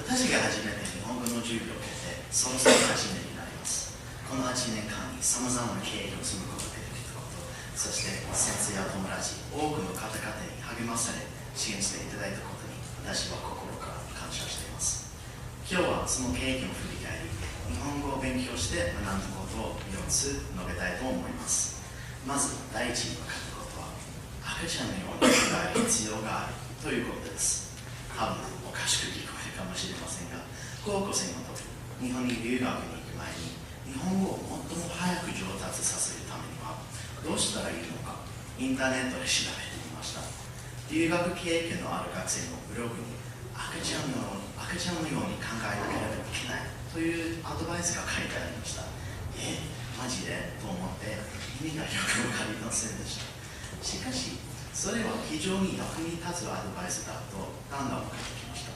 私が初めて日本語の授業を受けて、そろそろ8年になります。この8年間にさまざまな経験を積むことができたこと、そして先生や友達、多くの方々に励まされ、支援していただいたことに、私は心から感謝しています。今日はその経験を振り返り、日本語を勉強して学んだことを4つ述べたいと思います。まず第一に分かったことは、赤ちゃんのように考える必要があるということです。多分おかしく聞こえるかもしれませんが、高校生の時、日本に留学に行く前に、日本語を最も早く上達させるためにはどうしたらいいのか、インターネットで調べてみました。留学経験のある学生のブログに、赤ちゃんのように考えなければいけないというアドバイスが書いてありました。マジでと思って意味がよくわかりませんでした。しかし、それは非常に役に立つアドバイスだとだんだん分かってきました。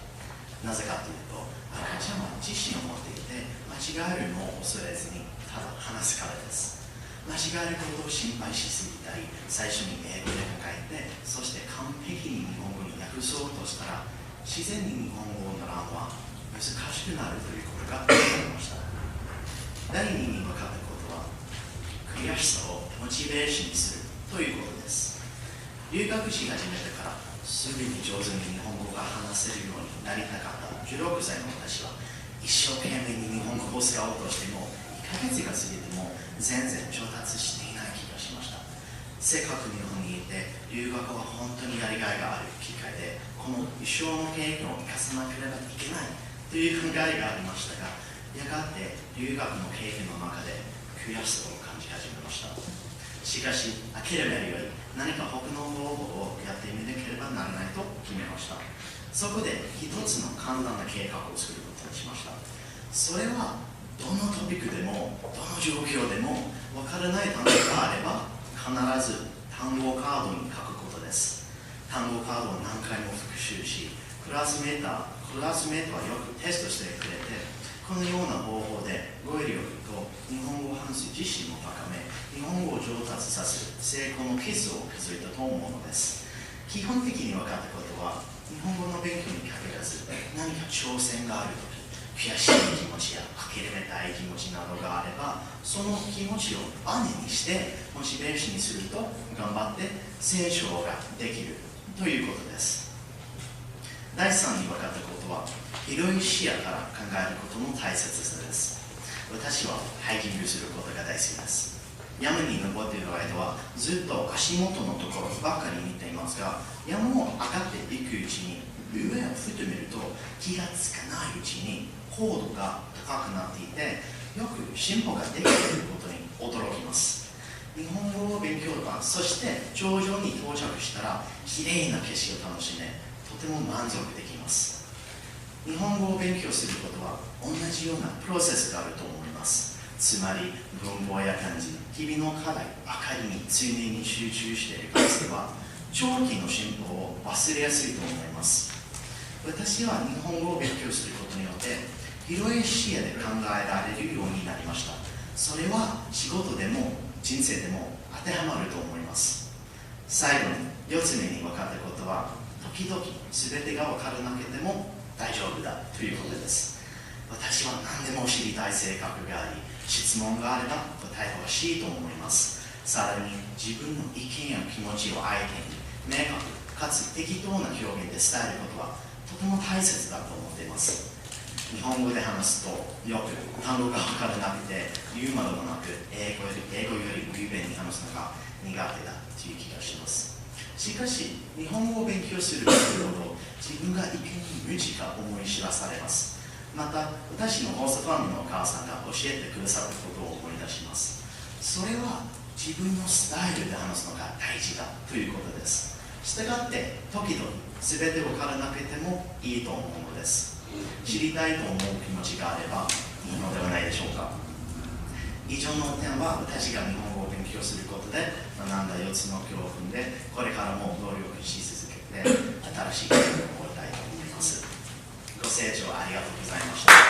なぜかというと、赤ちゃんは自信を持っていて、間違えるのを恐れずにただ話すからです。間違えることを心配しすぎたり、最初に英語で書いて、そして完璧に日本語に訳そうとしたら、自然に日本語を習うのは難しくなるということが分かりました。第2に分かったことは、悔しさをモチベーションにするということです。留学し始めてからすぐに上手に日本語が話せるようになりたかった16歳の私は、一生懸命に日本語を使おうとしても1ヶ月が過ぎても全然上達していない気がしました。せっかく日本にいて、留学は本当にやりがいがある機会で、この一生の経験を生かさなければいけないという考えがありましたが、やがて留学の経験の中で悔しさを感じ始めました。しかし、諦めるより何か他の方法をやってみなければならないと決めました。そこで一つの簡単な計画を作ることにしました。それはどのトピックでもどの状況でもわからない単語があれば必ず単語カードに書くことです。単語カードを何回も復習し、クラスメートはよくテストしてくれて、このような方法で語彙力と日本語を話す自信を高め、日本語を上達させる成功の基礎を築いたと思うのです。基本的に分かったことは、日本語の勉強に限らず、何か挑戦があるとき、悔しい気持ちや諦めたい気持ちなどがあれば、その気持ちをバネにしてモチベーションにすると、頑張って成長ができるということです。第3に分かったことは、広い視野から考えることの大切さです。私はハイキングすることが大好きです。山に登っている間はずっと足元のところばかり見ていますが、山を上がっていくうちに上を振ってみると、気がつかないうちに高度が高くなっていて、よく進歩ができていることに驚きます。日本語を勉強は、そして頂上に到着したらきれいな景色を楽しめ、とても満足できます。日本語を勉強することは同じようなプロセスがあると思います。つまり文法や漢字、日々の課題ばかりに常に集中している学生は長期の進歩を忘れやすいと思います。私は日本語を勉強することによって広い視野で考えられるようになりました。それは仕事でも人生でも当てはまると思います。最後に4つ目に分かったことは、時々全てが分からなくても大丈夫だということです。私は何でも知りたい性格があり、質問があれば答えてほしいと思います。さらに自分の意見や気持ちを相手に明確かつ適当な表現で伝えることはとても大切だと思っています。日本語で話すとよく単語が分からなくて言うまでもなく、英語より雄弁に話すのが苦手だという気がします。しかし、日本語を勉強するほど自分がいかに無知か思い知らされます。また、私のホストファミリーのお母さんが教えてくださったことを思い出します。それは自分のスタイルで話すのが大事だということです。したがって、時々全て分からなくてもいいと思うのです。知りたいと思う気持ちがあればいいのではないでしょうか。以上の点は私が日本語を勉強することで学んだ4つの教訓で、これからも努力し続けて新しい経験を覚えたいと思います。ご清聴ありがとうございました。